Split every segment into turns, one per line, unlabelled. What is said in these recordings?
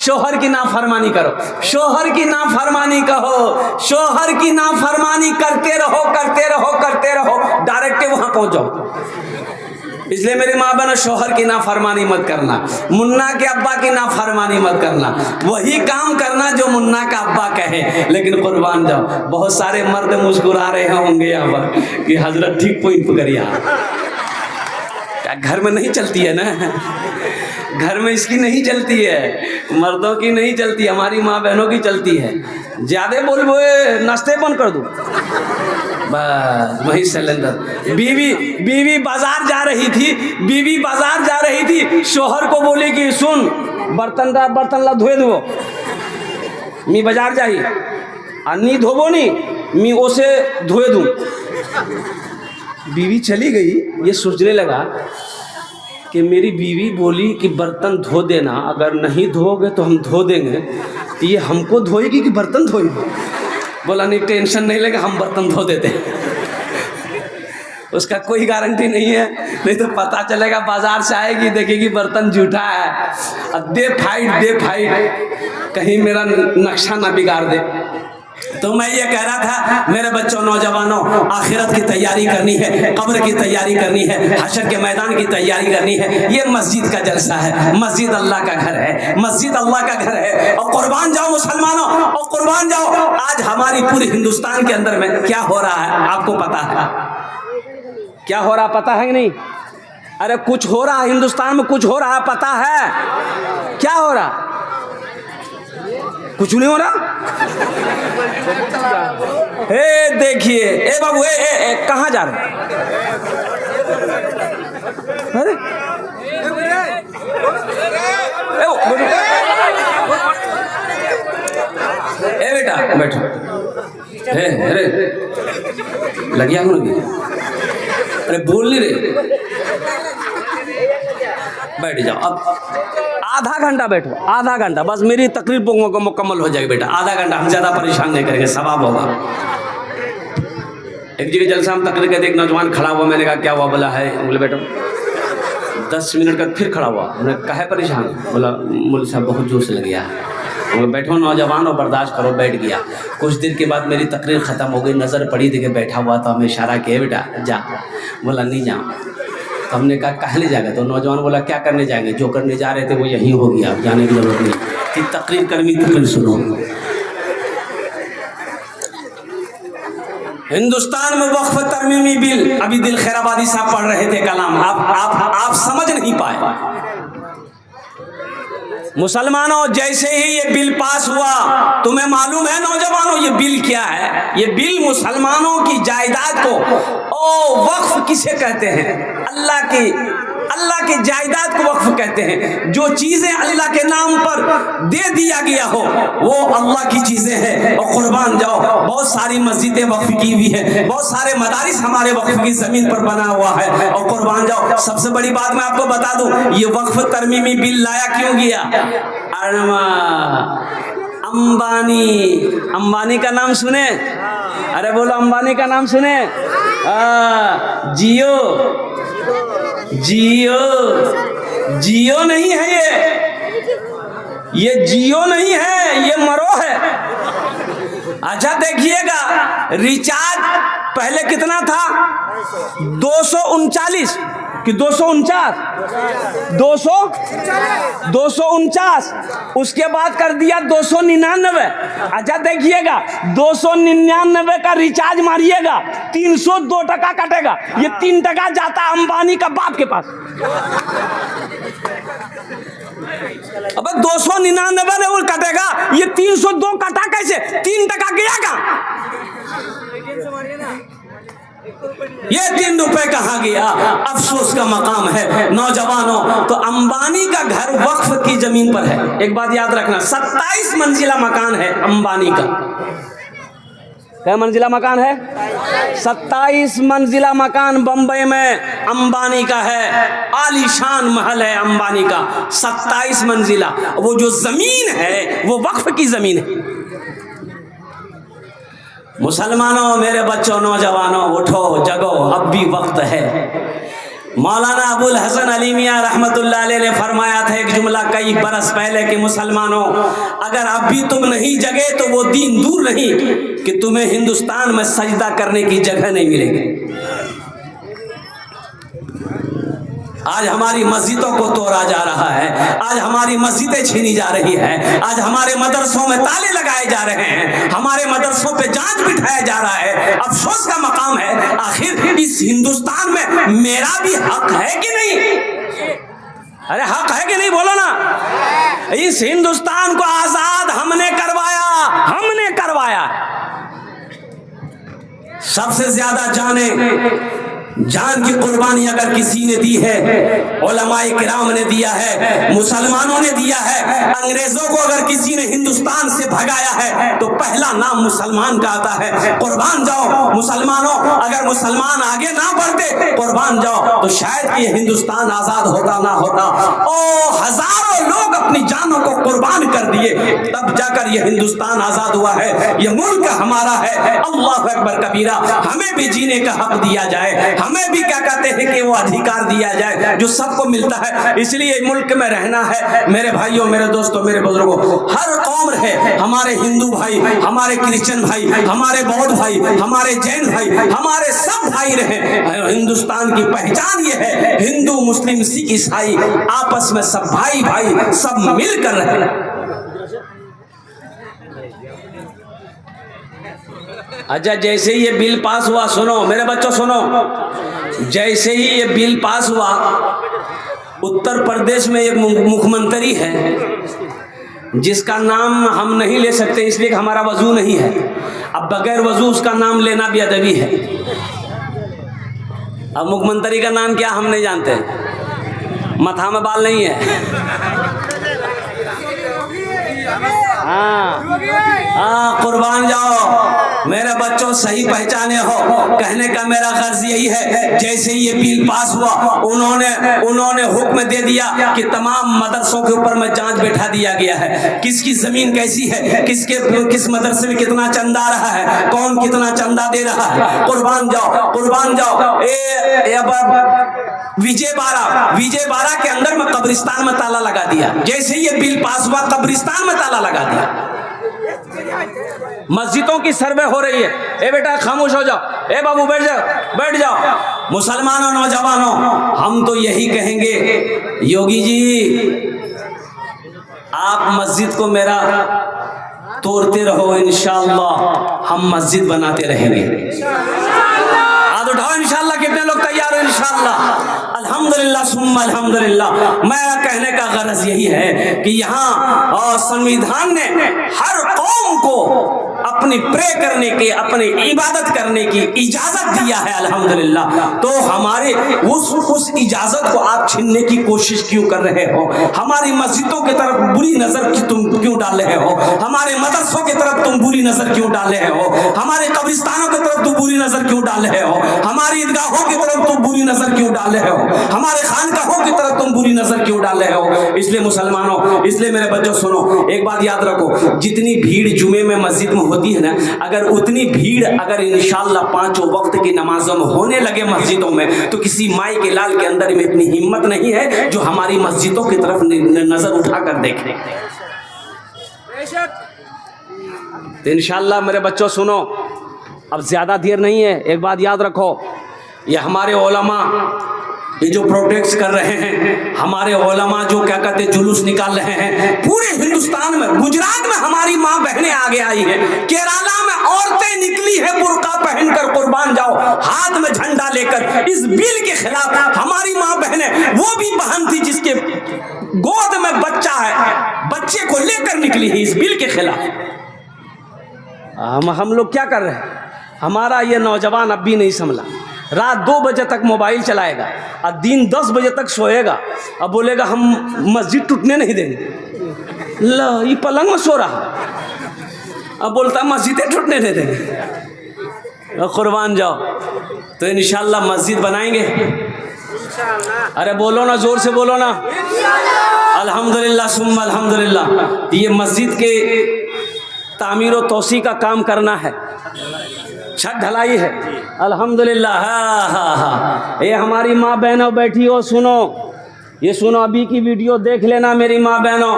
शोहर की नाफरमानी करो, शोहर की नाफरमानी कहो, शोहर की नाफरमानी करते रहो करते रहो करते रहो, डायरेक्ट वहां पहुंच जाओ। इसलिए मेरी माँ बहनों, शोहर की नाफरमानी मत करना, मुन्ना के अब्बा की नाफरमानी मत करना, वही काम करना जो मुन्ना का अब्बा कहे। लेकिन कुर्बान जाओ, बहुत सारे मर्द मुस्कुरा रहे होंगे यहाँ पर कि हजरत ठीक पॉइंट पकड़िया, क्या घर में नहीं चलती है ना, घर में इसकी नहीं चलती है, मर्दों की नहीं चलती, हमारी माँ बहनों की चलती है। ज्यादा बोल बोए नाश्ते बंद कर दूं, बस वही सिलेंडर। बीवी बाजार जा रही थी, बीवी बाजार जा रही थी, शोहर को बोली कि सुन बर्तन ला धोए दो, मी बाजार जाही अन्नी धोबो नहीं, मी ओसे धोए दूं। बीवी चली गई, ये सोचने लगा कि मेरी बीवी बोली कि बर्तन धो देना, अगर नहीं धोगे तो हम धो देंगे, तो ये हमको धोएगी कि बर्तन धोएगी? बोला नहीं टेंशन नहीं लेगा, हम बर्तन धो देते हैं। उसका कोई गारंटी नहीं है, नहीं तो पता चलेगा बाजार से आएगी देखेगी बर्तन जूठा है, अब दे फाइट कहीं मेरा नक्शा ना बिगाड़ दे। तो मैं ये कह रहा था मेरे बच्चों, नौजवानों, आखिरत की तैयारी करनी है, कब्र की तैयारी करनी है, हशर के मैदान की तैयारी करनी है। ये मस्जिद का जलसा है, मस्जिद अल्लाह का घर है, मस्जिद अल्लाह का घर है। और कुर्बान जाओ मुसलमानों, और कुर्बान जाओ। आज हमारी पूरी हिंदुस्तान के अंदर में क्या हो रहा है आपको पता है? क्या हो रहा पता है कि नहीं? अरे कुछ हो रहा, हिंदुस्तान में कुछ हो रहा पता है? क्या हो रहा? कुछ नहीं हो रहा। हे देखिए, ए बाबू, ए कहाँ जा रहे? अरे ए बेटा बैठो, अरे लग गया हूँ, अरे बोल नहीं रहे, बैठ जाओ। अब आधा घंटा बैठो, आधा घंटा बस, मेरी तकरीर मुकम्मल हो जाएगी बेटा, आधा घंटा, हम ज़्यादा परेशान नहीं करेंगे, सवाब होगा। एक जगह जलसा हम तकरीर करते, एक नौजवान खड़ा हुआ, मैंने कहा क्या हुआ? बोला है, बोले बेटा 10 मिनट का फिर खड़ा हुआ, मैंने कहा है परेशान? बोला मौलवी साहब बहुत जोश लग गया है। बैठो नौजवान और बर्दाश्त करो, बैठ गया। कुछ देर के बाद मेरी तकरीर ख़त्म हो गई, नज़र पड़ी देखे बैठा हुआ था, हमें इशारा किया बेटा जा, बोला नहीं जाऊँ। तो हमने कहा कहने जाएगा? तो नौजवान बोला क्या करने जाएंगे, जो करने जा रहे थे वो यहीं हो गया, अब जाने की जरूरत नहीं, कि तकरीर करनी तकरीर सुनो। हिंदुस्तान में वक्फ तरमीमी बिल, अभी दिल खैराबादी साहब पढ़ रहे थे कलाम, आप समझ नहीं पाए। मुसलमानों, जैसे ही ये बिल पास हुआ, तुम्हें मालूम है नौजवानों ये बिल क्या है? ये बिल मुसलमानों की जायदाद को, ओ वक्फ किसे कहते हैं? अल्लाह की जायदाद को वक्फ कहते हैं। जो चीजें अल्लाह के नाम पर दे दिया गया हो वो अल्लाह की चीजें हैं। और कुर्बान जाओ, बहुत सारी मस्जिदें वक्फ की हुई है, बहुत सारे मदारिस हमारे वक्फ की जमीन पर बना हुआ है। और कुर्बान जाओ, सबसे बड़ी बात मैं आपको बता दूं, ये वक्फ तरमीमी बिल लाया क्यों गया? अंबानी का नाम सुने? अरे बोलो अंबानी का नाम सुने? जियो नहीं है, ये जियो नहीं है, ये मरो है। अच्छा देखिएगा, रिचार्ज पहले कितना था? 239 कि 249, उसके बाद कर दिया 299। अच्छा देखिएगा, 299 का रिचार्ज मारिएगा, 302 टका कटेगा। ये 3 टका जाता अंबानी का बाप के पास। अबे 299 ने वो कटेगा, ये 302 कटा कैसे? 3 टका गया कहाँ? ये 3 रुपए कहाँ गया? अफसोस का मकाम है नौजवानों। तो अंबानी का घर वक्फ की जमीन पर है। एक बात याद रखना, 27 मंजिला मकान है अंबानी का। क्या मंजिला मकान है? 27 मंजिला मकान बंबई में अंबानी का है। आलीशान महल है अंबानी का, 27 मंजिला। वो जो जमीन है वो वक्फ की जमीन है। मुसलमानों, मेरे बच्चों, नौजवानों, उठो जगो, अब भी वक्त है। मौलाना अबुल हसन अली मियां रहमतुल्लाह अलैह ने फरमाया था एक जुमला कई बरस पहले कि मुसलमानों, अगर अब भी तुम नहीं जगे तो वो दिन दूर नहीं कि तुम्हें हिंदुस्तान में सजदा करने की जगह नहीं मिलेगी। आज हमारी मस्जिदों को तोड़ा जा रहा है, आज हमारी मस्जिदें छीनी जा रही है, आज हमारे मदरसों में ताले लगाए जा रहे हैं, हमारे मदरसों पे जांच बिठाया जा रहा है। अफसोस का मकाम है, आखिर इस हिंदुस्तान में मेरा भी हक है कि नहीं? अरे हक है कि नहीं, बोलो ना। इस हिंदुस्तान को आजाद हमने करवाया, हमने करवाया। सबसे ज्यादा जान की कुर्बानी अगर किसी ने दी है, उलमाए किराम ने दिया है, मुसलमानों ने दिया है। अंग्रेजों को अगर किसी ने हिंदुस्तान से भगाया है तो पहला नाम मुसलमान का आता है। कुर्बान जाओ मुसलमानों, अगर मुसलमान आगे ना बढ़ते, कुर्बान जाओ, तो शायद ये हिंदुस्तान आजाद होता ना होता। ओ हजारों लोग अपनी जानों को कुर्बान कर दिए, तब जाकर ये हिंदुस्तान आजाद हुआ है। ये मुल्क हमारा है। अल्लाह अकबर कबीरा। हमें भी जीने का हक दिया जाए, हमें भी क्या कहते हैं कि वो अधिकार दिया जाए जो सबको मिलता है। इसलिए मुल्क में रहना है मेरे भाइयों, मेरे दोस्तों, मेरे बुजुर्गों। हर कौम रहे, हमारे हिंदू भाई, हमारे क्रिश्चियन भाई, हमारे बौद्ध भाई, हमारे जैन भाई, हमारे सब भाई रहे। हिंदुस्तान की पहचान ये है, हिंदू मुस्लिम सिख ईसाई आपस में सब भाई भाई, सब मिलकर रहे। अच्छा, जैसे ही ये बिल पास हुआ, सुनो मेरे बच्चों सुनो, जैसे ही ये बिल पास हुआ, उत्तर प्रदेश में एक मुख्यमंत्री है जिसका नाम हम नहीं ले सकते इसलिए कि हमारा वजू नहीं है। अब बगैर वजू उसका नाम लेना भी अदबी है। अब मुख्यमंत्री का नाम क्या हम नहीं जानते, माथा में बाल नहीं है। हाँ, कुर्बान जाओ मेरे बच्चों, सही पहचाने हो। कहने का मेरा गर्ज यही है, जैसे ये बिल पास हुआ उन्होंने हुक्म दे दिया कि तमाम मदरसों के ऊपर में जांच बैठा दिया गया है। किसकी जमीन कैसी है, किस मदरसे में कितना चंदा आ रहा है, कौन कितना चंदा दे रहा है। कुर्बान जाओ, कुर्बान जाओ। विजय बारा के अंदर में कब्रिस्तान में ताला लगा दिया। जैसे ये बिल पास हुआ, कब्रिस्तान में ताला लगा दिया। मस्जिदों की सर्वे हो रही है। ए बेटा खामोश हो जाओ, ए बाबू बैठ जाओ। मुसलमानों, नौजवानों, हम तो यही कहेंगे, योगी जी आप मस्जिद को मेरा तोड़ते रहो, इंशाअल्लाह हम मस्जिद बनाते रहेंगे। हाथ उठाओ इंशाअल्लाह। कितने लोग तैयार हो? इंशाअल्लाह। अल्हम्दुलिल्लाह सुम्मा अल्हम्दुलिल्लाह। मेरा कहने का गरज यही है कि यहाँ संविधान ने हर कौम को अपनी प्रे करने की, अपनी इबादत करने की इजाजत दिया है, अल्हम्दुलिल्लाह। तो हमारे उस इजाजत को आप छीनने की कोशिश क्यों कर रहे हो? हमारी मस्जिदों की तरफ बुरी नजर तुम क्यों डाल रहे हो? हमारे मदरसों की तरफ तुम बुरी नजर क्यों डाल रहे हो? हमारे कब्रिस्तानों की तरफ तुम बुरी नजर क्यों डाल रहे हो? हमारी ईदगाहों की तरफ तुम बुरी नजर क्यों डाल रहे हो? हमारे खानकाहों की तरफ तुम बुरी नजर क्यों डाल रहे हो? इसलिए मुसलमानों, इसलिए मेरे बच्चों सुनो, एक बात याद रखो, जितनी भीड़ जुमे में मस्जिद में होती है ना, अगर उतनी भीड़ अगर इंशाअल्लाह पांचों वक्त की नमाजों में होने लगे मस्जिदों में, तो किसी माई के लाल के अंदर में इतनी हिम्मत नहीं है जो हमारी मस्जिदों की तरफ नजर उठाकर देखे। तो इंशाअल्लाह मेरे बच्चों सुनो, अब ज्यादा देर नहीं है। एक बात याद रखो, ये हमारे उलमा ये जो प्रोटेस्ट कर रहे हैं, हमारे उलमा जो क्या कहते जुलूस निकाल रहे हैं पूरे हिंदुस्तान में, गुजरात में हमारी माँ बहनें आगे आई हैं, केरला में औरतें निकली है बुर्का पहनकर, कुर्बान जाओ, हाथ में झंडा लेकर इस बिल के खिलाफ। हमारी माँ बहनें, वो भी बहन थी जिसके गोद में बच्चा है, बच्चे को लेकर निकली है इस बिल के खिलाफ। हम लोग क्या कर रहे हैं? हमारा ये नौजवान अब भी नहीं संभला, रात 2 बजे तक मोबाइल चलाएगा और दिन 10 बजे तक सोएगा, अब बोलेगा हम मस्जिद टूटने नहीं देंगे। ला, ये पलंग में सो रहा, अब बोलता मस्जिदें टूटने नहीं देंगे। कुर्बान जाओ। तो इंशाअल्लाह मस्जिद बनाएंगे। अरे बोलो ना, जोर से बोलो ना। अल्हम्दुलिल्लाह सुम्मा अल्हम्दुलिल्लाह। ये मस्जिद के तामीर और तोसी का काम करना है। छत ढलाई है अल्हम्दुलिल्लाह। हाँ हाँ हाँ, ये हमारी माँ बहनों बैठी हो, सुनो, ये सुनो, अभी की वीडियो देख लेना मेरी माँ बहनों।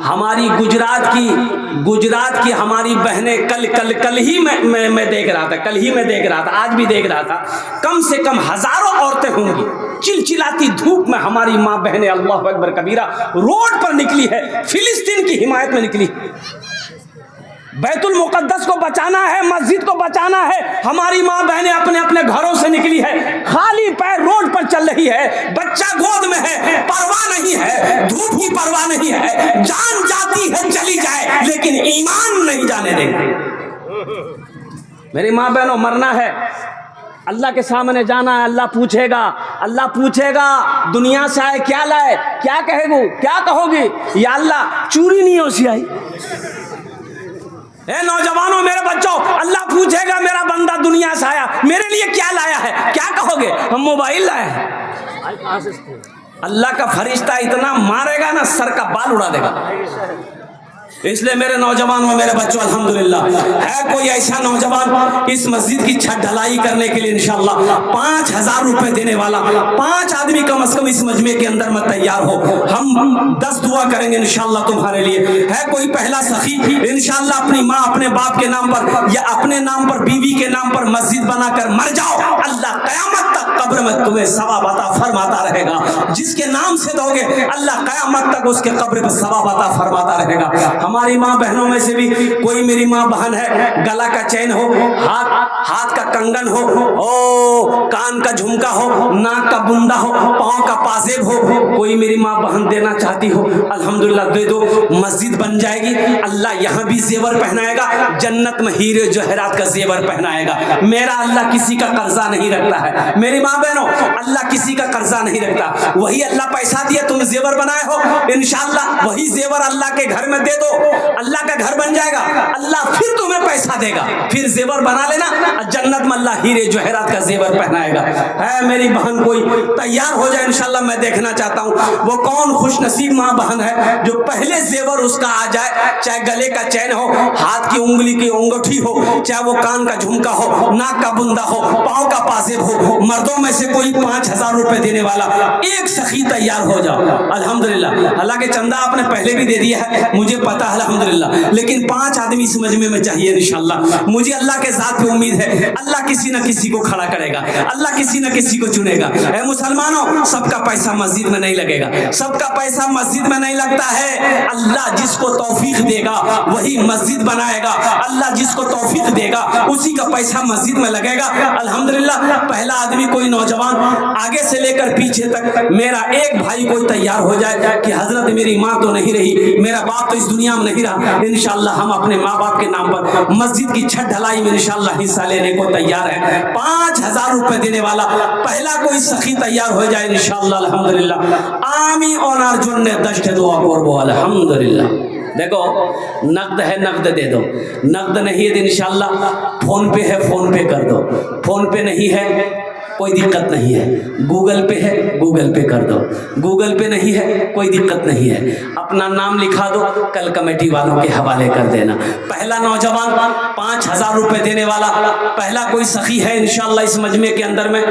हमारी गुजरात की हमारी बहनें कल ही मैं देख रहा था, कल ही मैं देख रहा था, आज भी देख रहा था, कम से कम हजारों औरतें होंगी, चिलचिलाती धूप में हमारी माँ बहनें अल्लाह अकबर कबीरा रोड पर निकली है, फिलिस्तीन की हिमायत में निकली। बैतुल मुकद्दस को बचाना है, मस्जिद को बचाना है, हमारी माँ बहनें अपने अपने घरों से निकली है, खाली पैर रोड पर चल रही है, बच्चा गोद में है, परवाह नहीं है, धूप की परवाह नहीं है, जान जाती है चली जाए, लेकिन ईमान नहीं जाने देंगे। मेरी माँ बहनों, मरना है, अल्लाह के सामने जाना है, अल्लाह पूछेगा दुनिया से आए क्या लाए, क्या कहोगी, या अल्लाह चूरी नहीं होशी आई। ए नौजवानों, मेरे बच्चों, अल्लाह पूछेगा मेरा बंदा दुनिया से आया, मेरे लिए क्या लाया है, क्या कहोगे, हम मोबाइल लाए हैं। अल्लाह का फरिश्ता इतना मारेगा ना, सर का बाल उड़ा देगा। इसलिए मेरे नौजवानों, मेरे बच्चों, अल्हम्दुलिल्लाह, है कोई ऐसा नौजवान इस मस्जिद की छत ढलाई करने के लिए इंशाअल्लाह 5,000 रुपए देने वाला, 5 आदमी कम से कम इस मजमे के अंदर में तैयार हो, हम 10 दुआ करेंगे इंशाअल्लाह तुम्हारे लिए। है कोई पहला सखी इंशाअल्लाह अपनी माँ अपने बाप के नाम पर या अपने नाम पर, बीवी के नाम पर मस्जिद बनाकर मर जाओ, अल्लाह कयामत तक कब्र में तुम्हें सवाब अता फरमाता रहेगा। जिसके नाम से दोगे अल्लाह कयामत तक उसके कब्र पर सवाब अता फरमाता रहेगा। हमारी माँ बहनों में से भी कोई मेरी माँ बहन है, गला का चैन हो, हाथ का कंगन हो, ओ कान का झुमका हो, नाक का बुंदा हो, पाँव का पाजेब हो, कोई मेरी माँ बहन देना चाहती हो, अल्हम्दुलिल्लाह दे दो, मस्जिद बन जाएगी, अल्लाह यहाँ भी जेवर पहनाएगा, जन्नत में हीरे जवाहरात का जेवर पहनाएगा। मेरा अल्लाह किसी का कर्जा नहीं रखता है, मेरी माँ बहनों, अल्लाह किसी का कर्जा नहीं रखता। वही अल्लाह पैसा दिया, तुम जेवर बनाए हो, इंशाअल्लाह वही जेवर अल्लाह के घर में दे दो, अल्लाह का घर बन जाएगा, अल्लाह फिर तुम्हें पैसा देगा, फिर जेवर बना लेना, जन्नत में अल्लाह हीरे जवाहरात का जेवर पहनाएगा। है मेरी बहन कोई तैयार हो जाए इंशाअल्लाह, मैं देखना चाहता हूँ वो कौन खुशनसीब माँ बहन है जो पहले जेवर उसका आ जाए, चाहे गले का चैन हो, हाथ की उंगली की अंगूठी हो, चाहे वो कान का झुमका हो, नाक का बुंदा हो, पाँव का पाजेब हो। मर्दों में से कोई 5,000 रुपए देने वाला एक सखी तैयार हो जाओ, अल्हम्दुलिल्लाह। हालांकि चंदा आपने पहले भी दे दिया है, मुझे पता है अल्हम्दुलिल्लाह, लेकिन 5 आदमी इस मजमे में चाहिए इंशाअल्लाह। मुझे अल्लाह के साथ पे उम्मीद है, अल्लाह किसी न किसी को खड़ा करेगा, अल्लाह किसी न किसी को चुनेगा। ऐ मुसलमानों, सबका पैसा मस्जिद में नहीं लगेगा, सबका पैसा मस्जिद में नहीं लगता है। अल्लाह जिसको तौफीक देगा वही मस्जिद बनाएगा, अल्लाह जिसको तौफीक देगा उसी का पैसा मस्जिद में लगेगा। अल्हम्दुलिल्लाह, पहला आदमी कोई नौजवान आगे से लेकर पीछे तक, मेरा एक भाई कोई तैयार हो जाए कि हजरत मेरी माँ तो नहीं रही, मेरा बाप तो इस दुनिया में नहीं रहा, इंशाअल्लाह हम अपने माँ बाप के नाम पर मस्जिद की छत ढलाई में इंशाअल्लाह हिस्सा लेने को तैयार है। 5,000 रुपए देने वाला पहला कोई सखी तैयार हो जाए इंशाअल्लाह, अल्हम्दुलिल्लाह। आमी ओनार जुन्ने दश्त दुआ करबो, अल्हम्दुलिल्लाह। देखो, नकद है, नकद दे दो, नकद नहीं है तो इंशाअल्लाह फोन पे है, फोन पे कर दो, फोन पे नहीं है कोई दिक्कत नहीं है, गूगल पे है, गूगल पे कर दो, गूगल पे नहीं है कोई दिक्कत नहीं है, अपना नाम लिखा दो, कल कमेटी वालों के हवाले कर देना। पहला नौजवान 5,000 रुपए देने वाला पहला कोई सखी है इंशाअल्लाह इस मजमे के अंदर में,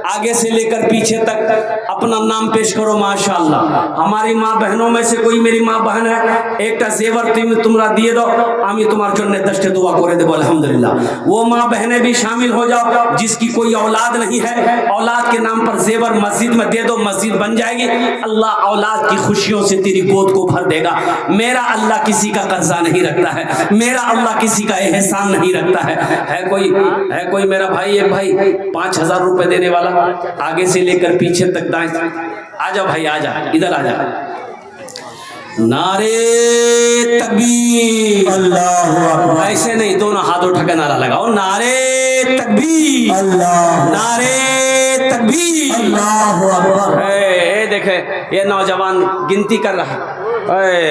आगे से लेकर पीछे तक अपना नाम पेश करो। माशाअल्लाह, हमारी माँ बहनों में से कोई मेरी माँ बहन है, एक जेवर तुमरा दिए दो, आमी तुम्हारे जन्ने दश्ते दुआ करे दे, अल्हम्दुलिल्लाह। वो माँ बहनें भी शामिल हो जाओ जिसकी कोई औलाद नहीं है, औलाद के नाम पर जेवर मस्जिद में दे दो, मस्जिद बन जाएगी, अल्लाह औलाद की खुशियों से तेरी गोद को भर देगा। मेरा अल्लाह किसी का कर्जा नहीं रखता है, मेरा अल्लाह किसी का एहसान नहीं रखता है कोई मेरा भाई, एक भाई 5,000 रुपए देने वाला, आगे से लेकर पीछे तक दाएं, आजा भाई, आजा इधर आजा। नारे तकबीर, अल्लाहु अकबर, ऐसे नहीं, दोनों हाथ उठा के नारा लगाओ, नारे तकबीर, अल्लाह, नारे तकबीर, अल्लाहु अकबर। देखे ये नौजवान गिनती कर रहा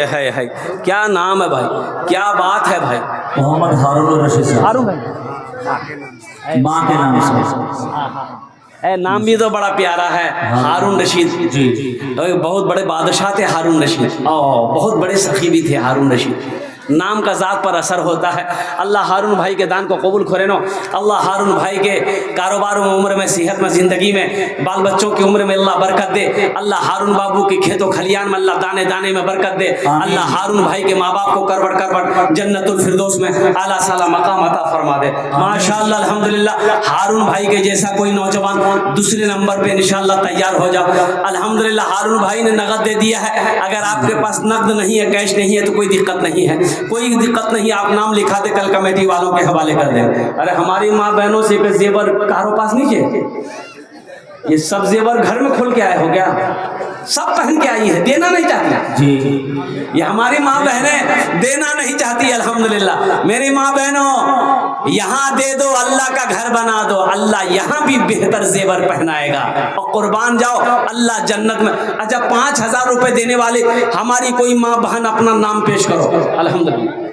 है, क्या नाम है भाई, क्या बात है भाई,
मोहम्मद हारून रशीद,
हारून भाई,
माँ के नाम से।
नाम भी तो बड़ा प्यारा है, हारून रशीद
जी,
बहुत बड़े बादशाह थे हारून रशीद, बहुत बड़े सखी भी थे हारून रशीद। नाम का ज़ात पर असर होता है। अल्लाह हारून भाई के दान को कबूल करे नो। अल्लाह हारून भाई के कारोबार में, उम्र में, सेहत में, ज़िंदगी में, बाल बच्चों की उम्र में अल्लाह बरकत दे। अल्लाह हारून बाबू की खेतों खलियान में अल्लाह दाने दाने में बरकत दे। अल्लाह हारून भाई के माँ बाप को करवट करवट जन्नतुल फिरदौस में आला साला मकाम अता फरमा दे। माशाअल्लाह अल्हम्दुलिल्लाह, हारून भाई के जैसा कोई नौजवान दूसरे नंबर पे इंशाअल्लाह तैयार हो जाओ। अल्हम्दुलिल्लाह हारून भाई ने नगद दे दिया है। अगर आपके पास नगद नहीं है, कैश नहीं है, तो कोई दिक्कत नहीं है, कोई दिक्कत नहीं। आप नाम लिखा दे, कल कमेटी वालों के हवाले कर दें। अरे हमारी माँ बहनों से जेवर कारो पास नीचे, ये सब जेवर घर में खोल के आए हो गया, सब पहन के आई है, देना नहीं चाहती
जी।
ये हमारी माँ बहनें देना नहीं चाहती। अल्हम्दुलिल्लाह मेरी माँ बहनों, यहाँ दे दो, अल्लाह का घर बना दो, अल्लाह यहाँ भी बेहतर जेवर पहनाएगा। और कुर्बान जाओ, अल्लाह जन्नत में। अच्छा 5,000 रुपए देने वाले हमारी कोई माँ बहन अपना नाम पेश करो। अल्हम्दुलिल्लाह